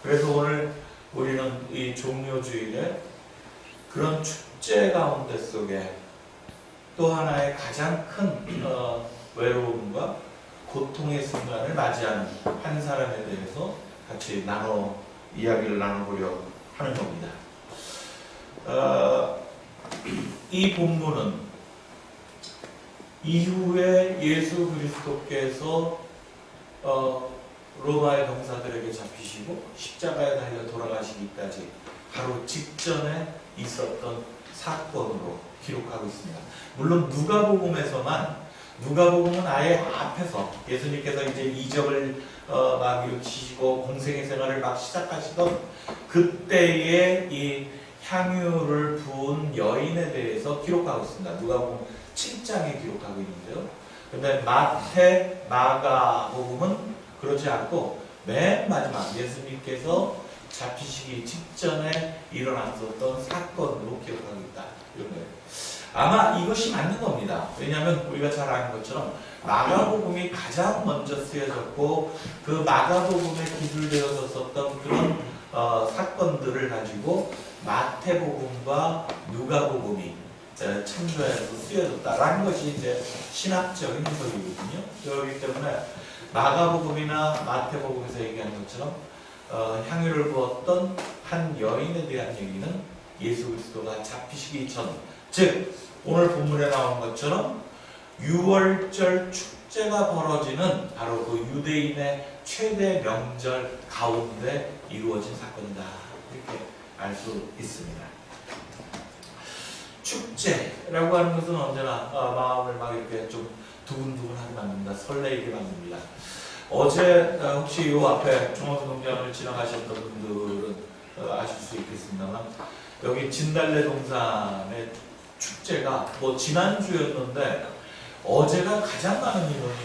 그래서 오늘 우리는 이 종료주일에 그런 축제 가운데 속에 또 하나의 가장 큰 외로움과 고통의 순간을 맞이하는 한 사람에 대해서 같이 이야기를 나눠보려 하는 겁니다. 이 본문은 이후에 예수 그리스도께서 로마의 병사들에게 잡히시고 십자가에 달려 돌아가시기까지 바로 직전에 있었던 사건으로 기록하고 있습니다. 물론 누가복음은 아예 앞에서 예수님께서 이제 이적을 막 일으키시고 공생의 생활을 막 시작하시던 그때의 이 향유를 부은 여인에 대해서 기록하고 있습니다. 누가복음 7장에 기록하고 있는데요. 근데 마태, 마가복음은 그렇지 않고 맨 마지막 예수님께서 잡히시기 직전에 일어났었던 사건으로 기록하고 있다. 이런 거예요. 아마 이것이 맞는 겁니다. 왜냐하면 우리가 잘 아는 것처럼 마가복음이 가장 먼저 쓰여졌고 그 마가복음에 기술되어졌었던 그런 사건들을 가지고 마태복음과 누가복음이 참조해서 쓰여졌다라는 것이 이제 신학적인 해석이거든요. 그렇기 때문에 마가복음이나 마태복음에서 얘기하는 것처럼 향유를 부었던 한 여인에 대한 얘기는 예수 그리스도가 잡히시기 전, 즉 오늘 본문에 나온 것처럼 유월절 축제가 벌어지는 바로 그 유대인의 최대 명절 가운데 이루어진 사건이다. 이렇게 알 수 있습니다. 축제라고 하는 것은 언제나 마음을 막 이렇게 좀 두근두근하게 만듭니다. 설레이게 만듭니다. 어제 혹시 요 앞에 종합운동장을 지나가셨던 분들은 아실 수 있겠습니다만 여기 진달래 동산의 축제가 지난주였는데 어제가 가장 많은 인원이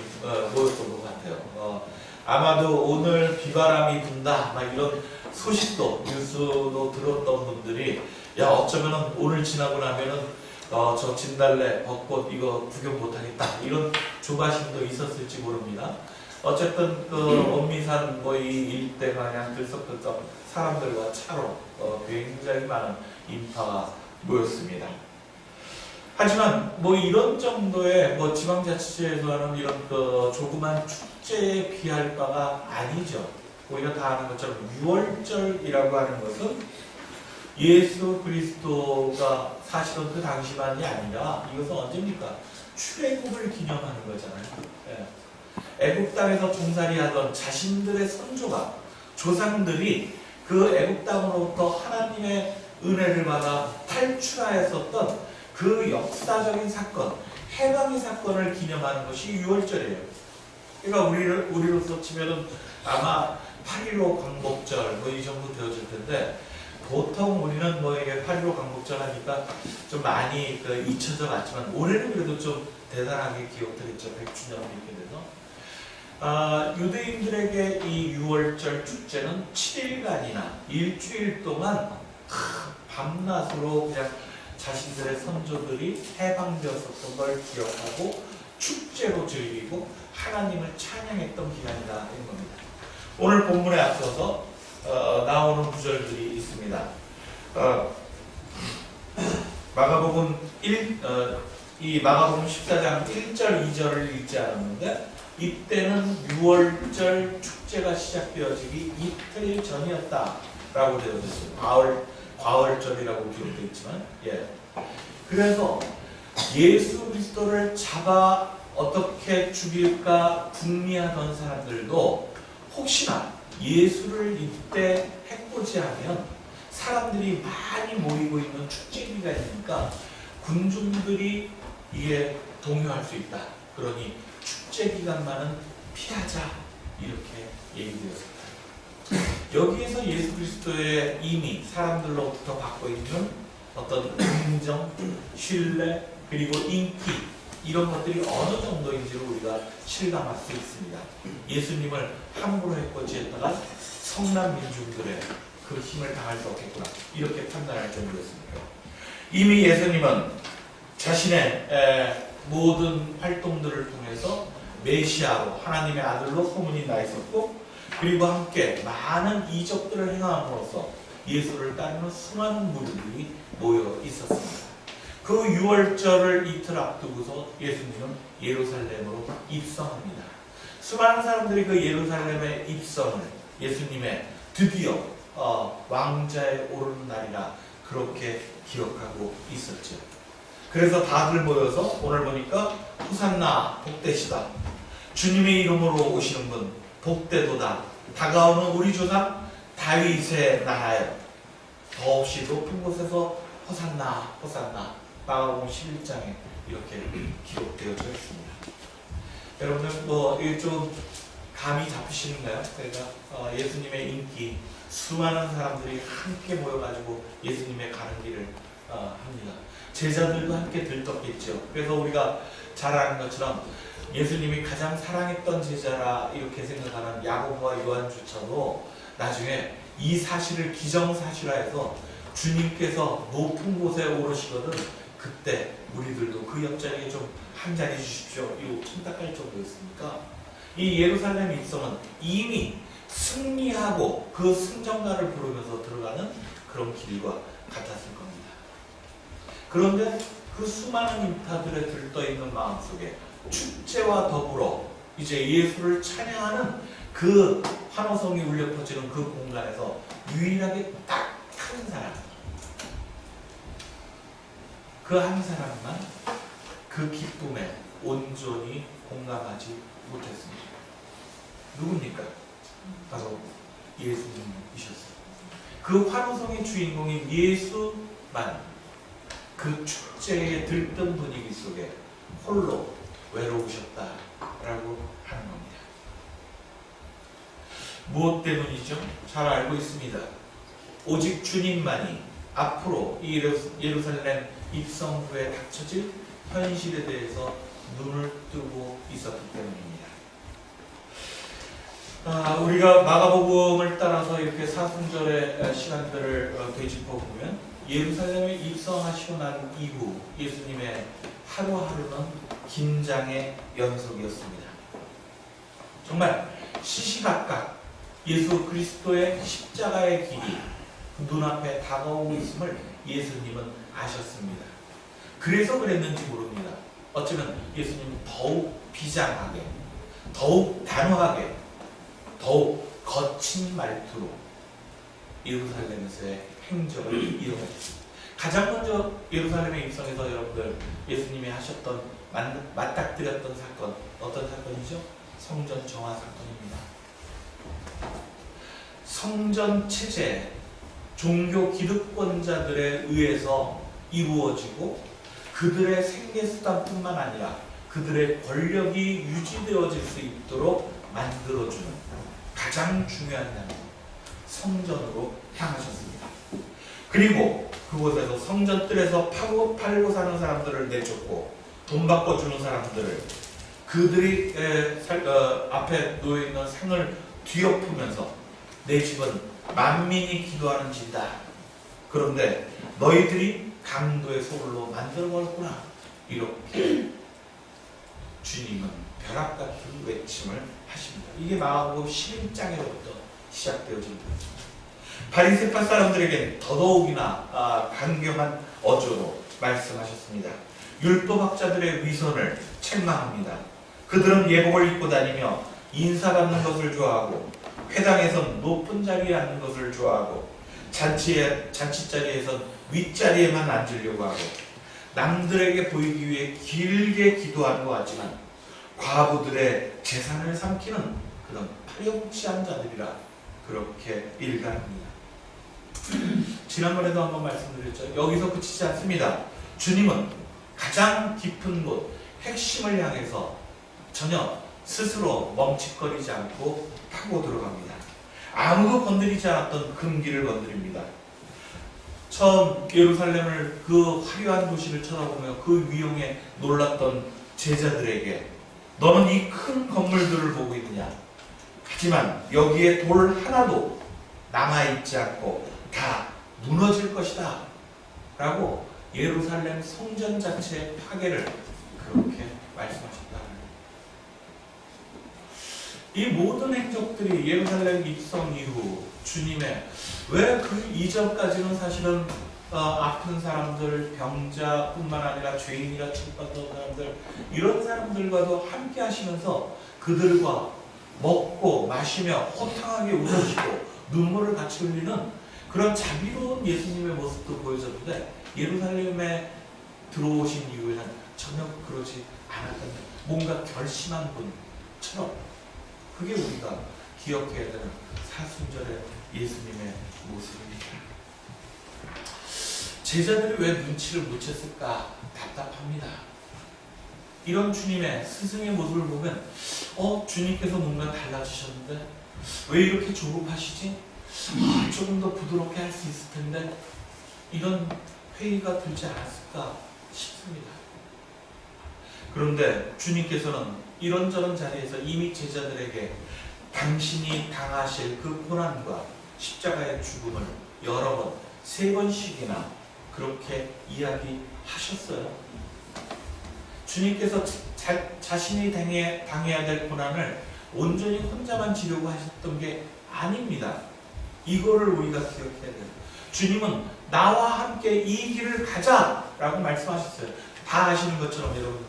모였던 것 같아요. 아마도 오늘 비바람이 분다 막 이런 소식도 뉴스도 들었던 분들이 야 어쩌면 오늘 지나고 나면은 저 진달래 벚꽃 이거 구경 못하겠다 이런 조바심도 있었을지 모릅니다. 어쨌든 그 원미산 이 일대가 그냥 들썩들썩 사람들과 차로 굉장히 많은 인파가 모였습니다. 하지만 이런 정도의 지방자치제에서 하는 이런 조그만 축제에 비할 바가 아니죠. 우리가 다 아는 것처럼 유월절이라고 하는 것은 예수 그리스도가 사실은 그 당시만이 아니라 이것은 언제입니까? 출애굽을 기념하는 거잖아요. 예. 애굽 땅에서 종살이하던 자신들의 선조가 조상들이 그 애굽 땅으로부터 하나님의 은혜를 받아 탈출하였었던 그 역사적인 사건, 해방의 사건을 기념하는 것이 유월절이에요. 그러니까 우리로서 치면은 아마 8.15 광복절 이 정도 되어질 텐데 보통 우리는 이게 8.15 광복절 하니까 좀 많이 잊혀져 갔지만 올해는 그래도 좀 대단하게 기억되겠죠. 100주년 이렇게 돼서. 유대인들에게 이 유월절 축제는 7일간이나 일주일 동안 밤낮으로 그냥 자신들의 선조들이 해방되었었던 걸 기억하고 축제로 즐기고 하나님을 찬양했던 기간이다 이런 겁니다. 오늘 본문에 앞서서 나오는 구절들이 있습니다. 마가복음 14장 1절 2절을 읽지 않았는데 이때는 유월절 축제가 시작되어지기 이틀 전이었다라고 되어 있습니다. 과월절이라고 기록되어 있지만 그래서 예수 그리스도를 잡아 어떻게 죽일까 궁리하던 사람들도 혹시나 예수를 이때 해코지하면 사람들이 많이 모이고 있는 축제 기간이니까 군중들이 이게 동요할 수 있다. 그러니 축제 기간만은 피하자 이렇게 얘기되었습니다. 여기에서 예수 그리스도의 이미 사람들로부터 받고 있는 어떤 인정, 신뢰, 그리고 인기 이런 것들이 어느 정도인지를 우리가 실감할 수 있습니다. 예수님을 함부로 해코지했다가 성난 민중들의 그 힘을 당할 수 없겠구나 이렇게 판단할 정도였습니다. 이미 예수님은 자신의 모든 활동들을 통해서 메시아로 하나님의 아들로 소문이 나 있었고 그리고 함께 많은 이적들을 행함으로써 예수를 따르는 수많은 무리들이 모여 있었습니다. 그 6월절을 이틀 앞두고서 예수님은 예루살렘으로 입성합니다. 수많은 사람들이 그 예루살렘의 입성을 예수님의 드디어 왕자에 오르는 날이라 그렇게 기억하고 있었죠. 그래서 다들 모여서 오늘 보니까 호산나 복되시다, 주님의 이름으로 오시는 분 복되도다, 다가오는 우리 조상 다윗의 나라여, 더없이 높은 곳에서 호산나 호산나, 마가복음 11장에 이렇게 기록되어져 있습니다. 여러분들 좀 감이 잡히시는가요? 그러니까 예수님의 인기, 수많은 사람들이 함께 모여가지고 예수님의 가는 길을 합니다. 제자들도 함께 들떴겠죠. 그래서 우리가 잘 아는 것처럼 예수님이 가장 사랑했던 제자라 이렇게 생각하는 야고보와 요한조차도 나중에 이 사실을 기정사실화해서 주님께서 높은 곳에 오르시거든 그때 우리들도 그 옆자리에 좀 한 자리 주십시오, 이거 첨삭할 정도였으니까 이 예루살렘 입성은 이미 승리하고 그 승전가를 부르면서 들어가는 그런 길과 같았을 겁니다. 그런데 그 수많은 인파들에 들떠있는 마음속에 축제와 더불어 이제 예수를 찬양하는 그 환호성이 울려 퍼지는 그 공간에서 유일하게 딱 한 사람, 그 한 사람만 그 기쁨에 온전히 공감하지 못했습니다. 누굽니까? 바로 예수님이셨어요. 그 환호성의 주인공인 예수만 그 축제의 들뜬 분위기 속에 홀로 외로우셨다라고 하는 겁니다. 무엇 때문이죠? 잘 알고 있습니다. 오직 주님만이 앞으로 이 예루살렘 입성 후에 닥쳐질 현실에 대해서 눈을 뜨고 있었기 때문입니다. 우리가 마가복음을 따라서 이렇게 사순절의 시간들을 되짚어 보면 예루살렘에 입성하시고 난 이후 예수님의 하루하루는 긴장의 연속이었습니다. 정말 시시각각 예수 그리스도의 십자가의 길이 눈앞에 다가오고 있음을 예수님은 아셨습니다. 그래서 그랬는지 모릅니다. 어쩌면 예수님은 더욱 비장하게, 더욱 단호하게, 더욱 거친 말투로 예루살렘에서의 행적을 이어갔습니다. 가장 먼저 예루살렘에 입성해서 여러분들 예수님이 하셨던 맞닥뜨렸던 사건, 어떤 사건이죠? 성전 정화 사건입니다. 성전 체제, 종교 기득권자들에 의해서 이루어지고 그들의 생계수단뿐만 아니라 그들의 권력이 유지되어질 수 있도록 만들어주는 가장 중요한 단계, 성전으로 향하셨습니다. 그리고 그곳에서 성전뜰에서 팔고 사는 사람들을 내쫓고 돈 바꿔주는 사람들을 그들이 앞에 놓여있는 상을 뒤엎으면서 내 집은 만민이 기도하는 집이다. 그런데 너희들이 강도의 소굴로 만들어버렸구나. 이렇게 주님은 벼락 같은 외침을 하십니다. 이게 마가복음 11장에로부터 시작되어진 것입니다. 바리새파 사람들에게 더더욱이나 강경한 어조로 말씀하셨습니다. 율법학자들의 위선을 책망합니다. 그들은 예복을 입고 다니며 인사받는 것을 좋아하고 회당에선 높은 자리에 앉는 것을 좋아하고 잔치자리에선 윗자리에만 앉으려고 하고 남들에게 보이기 위해 길게 기도하는 것 같지만 과부들의 재산을 삼키는 그런 파렴치한 자들이라 그렇게 일갈합니다. 지난번에도 한번 말씀드렸죠. 여기서 그치지 않습니다. 주님은 가장 깊은 곳, 핵심을 향해서 전혀 스스로 멈칫거리지 않고 파고 들어갑니다. 아무도 건드리지 않았던 금기를 건드립니다. 처음 예루살렘을 그 화려한 도시를 쳐다보며 그 위용에 놀랐던 제자들에게 너는 이 큰 건물들을 보고 있느냐? 하지만 여기에 돌 하나도 남아있지 않고 다 무너질 것이다 라고 예루살렘 성전 자체의 파괴를 그렇게 말씀하셨다. 이 모든 행적들이 예루살렘 입성 이후 주님의 왜 그 이전까지는 사실은 아픈 사람들, 병자뿐만 아니라 죄인이라 취급받던 사람들 이런 사람들과도 함께 하시면서 그들과 먹고 마시며 호탕하게 웃으시고 눈물을 같이 흘리는 그런 자비로운 예수님의 모습도 보여줬는데 예루살렘에 들어오신 이후에는 전혀 그러지 않았던 뭔가 결심한 분처럼 그게 우리가 기억해야 되는 사순절의 예수님의 모습입니다. 제자들이 왜 눈치를 못 챘을까 답답합니다. 이런 주님의 스승의 모습을 보면 주님께서 뭔가 달라지셨는데 왜 이렇게 조급하시지? 조금 더 부드럽게 할 수 있을 텐데 이런 회의가 들지 않았을까 싶습니다. 그런데 주님께서는 이런저런 자리에서 이미 제자들에게 당신이 당하실 그 고난과 십자가의 죽음을 여러 번, 3번씩이나 그렇게 이야기하셨어요. 주님께서 자신이 당해야 될 고난을 온전히 혼자만 지려고 하셨던 게 아닙니다. 이거를 우리가 기억해야 돼요. 주님은 나와 함께 이 길을 가자라고 말씀하셨어요. 다 아시는 것처럼 여러분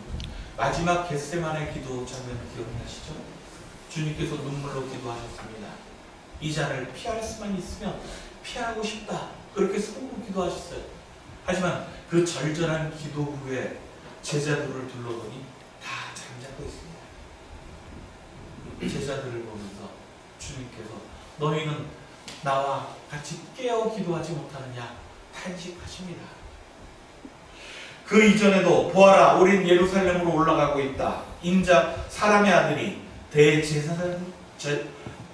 마지막 겟세마네 기도 장면 기억나시죠? 주님께서 눈물로 기도하셨습니다. 이 잔을 피할 수만 있으면 피하고 싶다. 그렇게 속으로 기도하셨어요. 하지만 그 절절한 기도 후에 제자들을 둘러보니 다 잠자고 있습니다. 제자들을 보면서 주님께서 너희는 나와 같이 깨어 기도하지 못하느냐 탄식하십니다. 그 이전에도 보아라 우린 예루살렘으로 올라가고 있다. 인자 사람의 아들이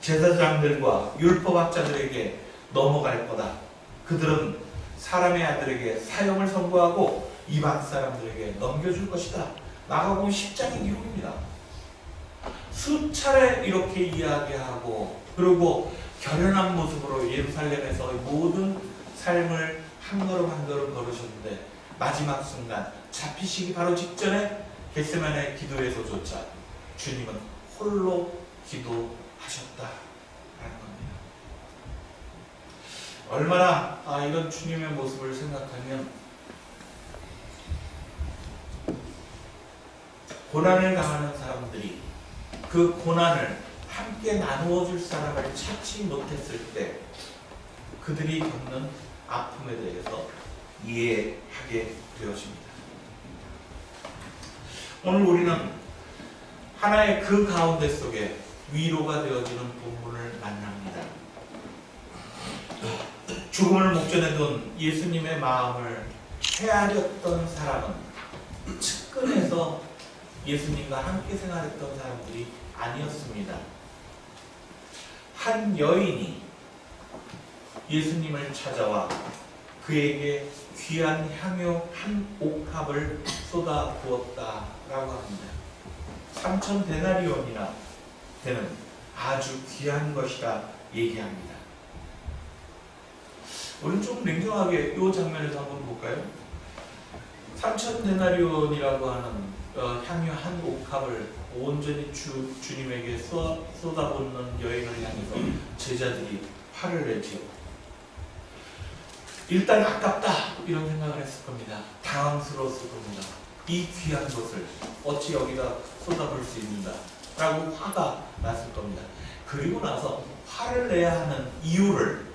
제사장들과 율법학자들에게 넘어갈 거다. 그들은 사람의 아들에게 사형을 선고하고 이방 사람들에게 넘겨줄 것이다. 마가복음 10장의 기록입니다. 수차례 이렇게 이야기하고 그리고 결연한 모습으로 예루살렘에서 모든 삶을 한 걸음 한 걸음 걸으셨는데 마지막 순간 잡히시기 바로 직전에 겟세마네 기도에서조차 주님은 홀로 기도하셨다라는 겁니다. 얼마나 이런 주님의 모습을 생각하면 고난을 당하는 사람들이 그 고난을 함께 나누어 줄 사람을 찾지 못했을 때 그들이 겪는 아픔에 대해서 이해하게 되어집니다. 오늘 우리는 하나의 그 가운데 속에 위로가 되어지는 본문을 만납니다. 죽음을 목전에 둔 예수님의 마음을 헤아렸던 사람은 측근에서 예수님과 함께 생활했던 사람들이 아니었습니다. 한 여인이 예수님을 찾아와 그에게 귀한 향유 한 옥합을 쏟아 부었다라고 합니다. 3,000데나리온이나 되는 아주 귀한 것이라 얘기합니다. 우리는 좀 냉정하게 이 장면에서 한번 볼까요? 3,000데나리온이라고 하는 향유 한 옥합을 온전히 주님에게 쏟아붓는 여인을 향해서 제자들이 화를 내지요. 일단 아깝다 이런 생각을 했을 겁니다. 당황스러웠을 겁니다. 이 귀한 것을 어찌 여기다 쏟아부을 수 있는가 라고 화가 났을 겁니다. 그리고 나서 화를 내야 하는 이유를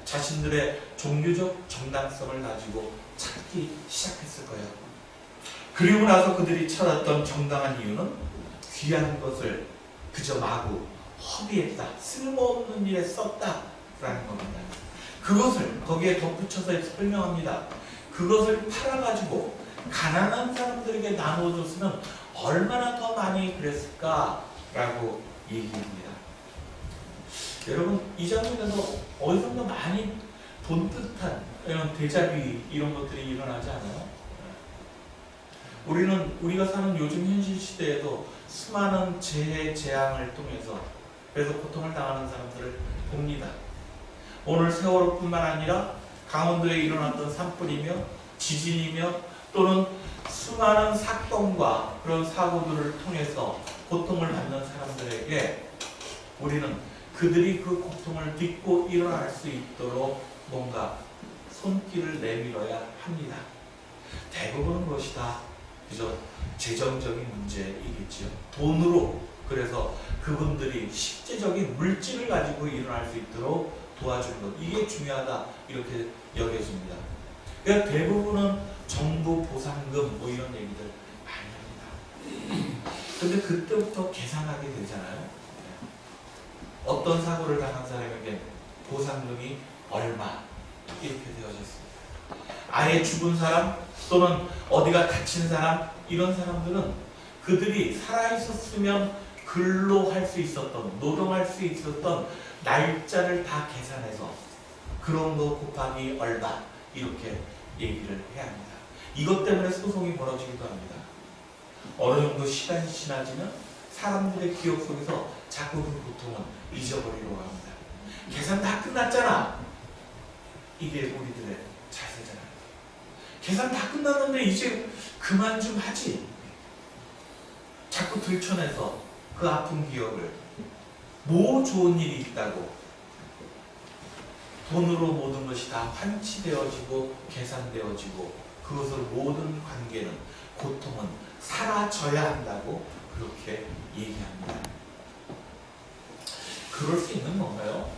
자신들의 종교적 정당성을 가지고 찾기 시작했을 거예요. 그리고 나서 그들이 찾았던 정당한 이유는 귀한 것을 그저 마구 허비했다, 쓸모없는 일에 썼다라는 겁니다. 그것을 거기에 덧붙여서 설명합니다. 그것을 팔아가지고 가난한 사람들에게 나누어줬으면 얼마나 더 많이 그랬을까라고 얘기합니다. 여러분 이 장면에서 어디선가 많이 본 듯한 이런 데자뷰 이런 것들이 일어나지 않아요? 우리가 사는 요즘 현실 시대에도 수많은 재해, 재앙을 통해서 그래서 고통을 당하는 사람들을 봅니다. 오늘 세월호뿐만 아니라 강원도에 일어났던 산불이며 지진이며 또는 수많은 사건과 그런 사고들을 통해서 고통을 받는 사람들에게 우리는 그들이 그 고통을 딛고 일어날 수 있도록 뭔가 손길을 내밀어야 합니다. 대부분은 것이다. 그죠? 재정적인 문제이겠지요. 돈으로. 그래서 그분들이 실제적인 물질을 가지고 일어날 수 있도록 도와주는 것. 이게 중요하다. 이렇게 여겨집니다. 그러니까 대부분은 정부 보상금 뭐 이런 얘기들 많이 합니다. 근데 그때부터 계산하게 되잖아요. 어떤 사고를 당한 사람에게 보상금이 얼마 이렇게 되어졌습니다. 아예 죽은 사람 또는 어디가 다친 사람 이런 사람들은 그들이 살아있었으면 근로할 수 있었던 노동할 수 있었던 날짜를 다 계산해서 그런 거 곱하기 얼마 이렇게 얘기를 해야 합니다. 이것 때문에 소송이 벌어지기도 합니다. 어느 정도 시간이 지나지면 사람들의 기억 속에서 자꾸 그 고통은 잊어버리려고 합니다. 계산 다 끝났잖아. 이게 우리들의 자세잖아요. 계산 다 끝났는데 이제 그만 좀 하지. 자꾸 들춰내서 그 아픈 기억을 뭐 좋은 일이 있다고 돈으로 모든 것이 다 환치되어지고 계산되어지고 그것으로 모든 관계는 고통은 사라져야 한다고 그렇게 얘기합니다. 그럴 수 있는 건가요?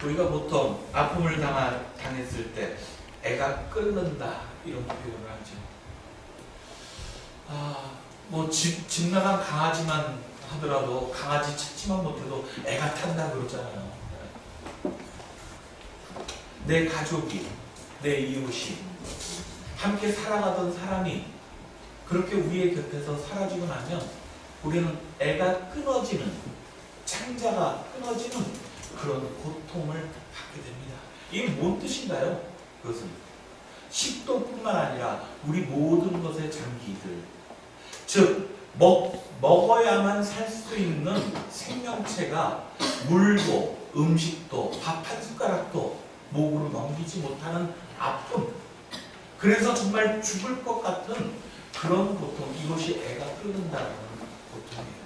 우리가 보통 아픔을 당했을 때 애가 끓는다 이런 표현을 하죠. 뭐 집 나간 강아지만 하더라도 강아지 찾지만 못해도 애가 탄다 그러잖아요. 내 가족이, 내 이웃이, 함께 살아가던 사람이 그렇게 우리의 곁에서 사라지고 나면 우리는 애가 끊어지는, 창자가 끊어지는 그런 고통을 받게 됩니다. 이게 뭔 뜻인가요? 그것은 식도뿐만 아니라 우리 모든 것의 장기들, 즉 먹어야만 살 수 있는 생명체가 물도 음식도 밥 한 숟가락도 목으로 넘기지 못하는 아픔, 그래서 정말 죽을 것 같은 그런 고통, 이것이 애가 끓는다는 고통이에요.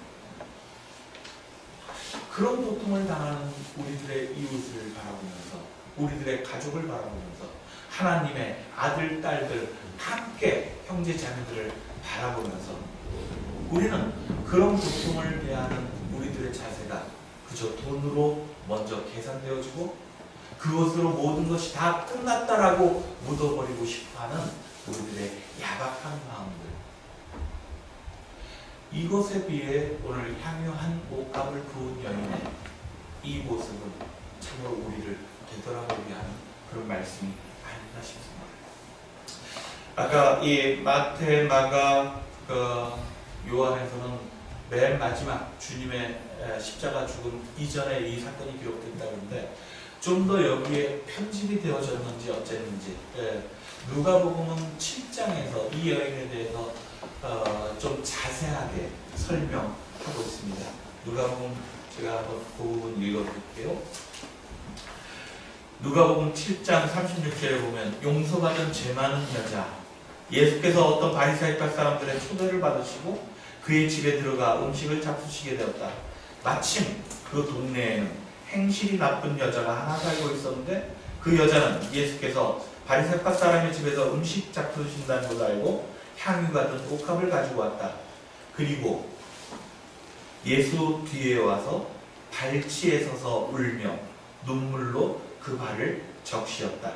그런 고통을 당하는 우리들의 이웃을 바라보면서, 우리들의 가족을 바라보면서, 하나님의 아들, 딸들, 함께 형제 자매들을 바라보면서 우리는 그런 고통을 대하는 우리들의 자세가 그저 돈으로 먼저 계산되어지고 그것으로 모든 것이 다 끝났다라고 묻어버리고 싶어하는 우리들의 야박한 마음들, 이것에 비해 오늘 향유한 옷감을 부은 여인의 이 모습은 참으로 우리를 되돌아보게 하는 그런 말씀이 아닌가 싶습니다. 아까 이 마태, 마가, 요한에서는 맨 마지막 주님의 십자가 죽음 이전에 이 사건이 기록됐다는데 좀 더 여기에 편집이 되어졌는지 어쨌는지 누가복음은 7장에서 이 여인에 대해서 좀 자세하게 설명하고 있습니다. 누가복음 제가 한번 그 부분 읽어볼게요. 누가복음 7장 36절에 보면 용서받은 죄 많은 여자, 예수께서 어떤 바리새파 사람들의 초대를 받으시고 그의 집에 들어가 음식을 잡수시게 되었다. 마침 그 동네에는 행실이 나쁜 여자가 하나 살고 있었는데 그 여자는 예수께서 바리새파 사람의 집에서 음식 잡수신다는 것을 알고 향유가 든 옥합을 가지고 왔다. 그리고 예수 뒤에 와서 발치에 서서 울며 눈물로 그 발을 적시었다.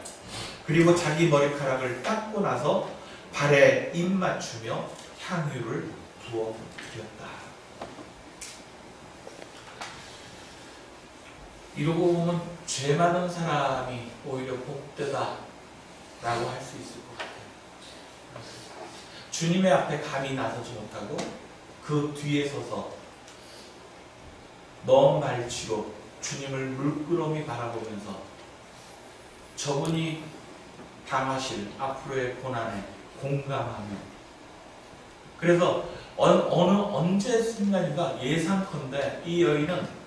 그리고 자기 머리카락을 닦고 나서 발에 입 맞추며 향유를 부어 드렸다. 이러고 보면 죄 많은 사람이 오히려 복되다 라고 할 수 있을 것 같아요. 주님의 앞에 감히 나서지 못하고 그 뒤에 서서 먼 발치로 주님을 물끄러미 바라보면서 저분이 당하실 앞으로의 고난에 공감하며, 그래서 언제 순간인가 예상컨대 이 여인은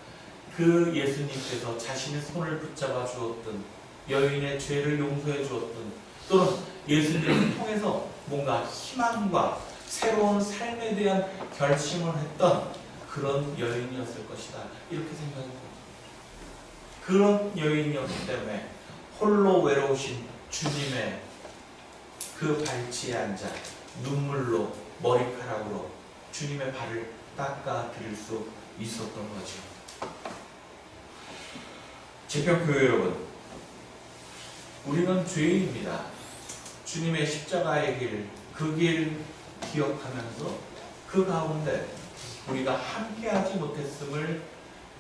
그 예수님께서 자신의 손을 붙잡아 주었던, 여인의 죄를 용서해 주었던, 또는 예수님을 통해서 뭔가 희망과 새로운 삶에 대한 결심을 했던 그런 여인이었을 것이다. 이렇게 생각해요. 그런 여인이었기 때문에 홀로 외로우신 주님의 그 발치에 앉아 눈물로 머리카락으로 주님의 발을 닦아 드릴 수 있었던 거죠. 제평교회 여러분, 우리는 죄인입니다. 주님의 십자가의 길, 그 길 기억하면서 그 가운데 우리가 함께하지 못했음을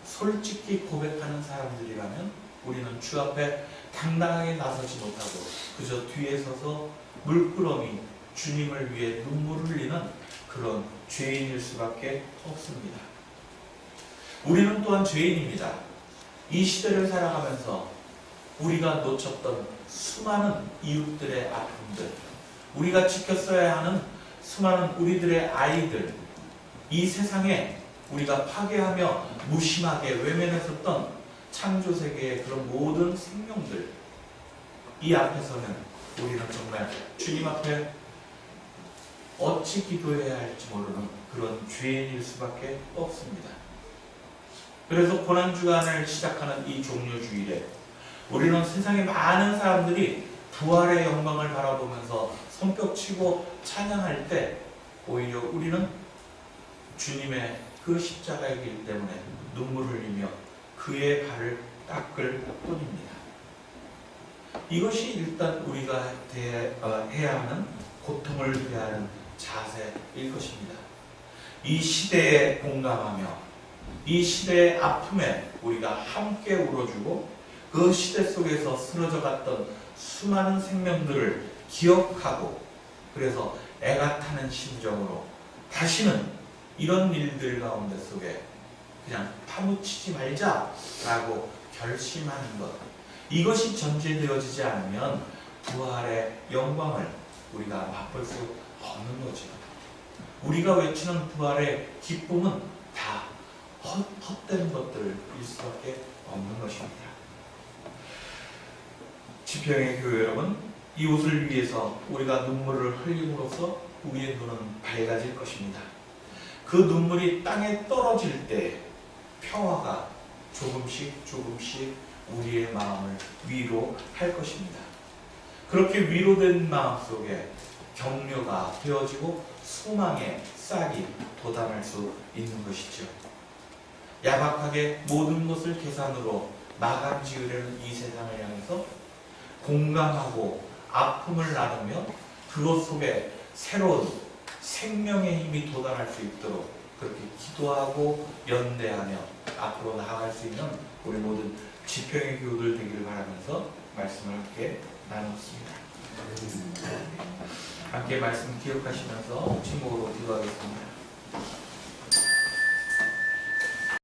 솔직히 고백하는 사람들이라면 우리는 주 앞에 당당하게 나서지 못하고 그저 뒤에 서서 물끄러미 주님을 위해 눈물을 흘리는 그런 죄인일 수밖에 없습니다. 우리는 또한 죄인입니다. 이 시대를 살아가면서 우리가 놓쳤던 수많은 이웃들의 아픔들, 우리가 지켰어야 하는 수많은 우리들의 아이들, 이 세상에 우리가 파괴하며 무심하게 외면했었던 창조세계의 그런 모든 생명들, 이 앞에서는 우리는 정말 주님 앞에 어찌 기도해야 할지 모르는 그런 죄인일 수밖에 없습니다. 그래서 고난주간을 시작하는 이 종료주일에 우리는 세상의 많은 사람들이 부활의 영광을 바라보면서 손뼉치고 찬양할 때 오히려 우리는 주님의 그 십자가의 길 때문에 눈물을 흘리며 그의 발을 닦을 뿐입니다. 이것이 일단 우리가 해야 하는, 고통을 대하는 자세일 것입니다. 이 시대에 공감하며 이 시대의 아픔에 우리가 함께 울어주고 그 시대 속에서 쓰러져 갔던 수많은 생명들을 기억하고 그래서 애가 타는 심정으로 다시는 이런 일들 가운데 속에 그냥 파묻히지 말자라고 결심하는 것, 이것이 전제되어지지 않으면 부활의 영광을 우리가 맛볼 수 없는 거죠. 우리가 외치는 부활의 기쁨은 다 헛된 것들일 수밖에 없는 것입니다. 지평의 교회 여러분, 이웃을 위해서 우리가 눈물을 흘림으로써 우리의 눈은 밝아질 것입니다. 그 눈물이 땅에 떨어질 때 평화가 조금씩 우리의 마음을 위로할 것입니다. 그렇게 위로된 마음 속에 격려가 되어지고 소망의 싹이 돋아날 수 있는 것이죠. 야박하게 모든 것을 계산으로 마감 지으려는 이 세상을 향해서 공감하고 아픔을 나누며 그것 속에 새로운 생명의 힘이 돋아날 수 있도록 그렇게 기도하고 연대하며 앞으로 나아갈 수 있는 우리 모든 지평의 교우들 되기를 바라면서 말씀을 함께 나눴습니다. 함께 말씀 기억하시면서 침묵으로 기도하겠습니다.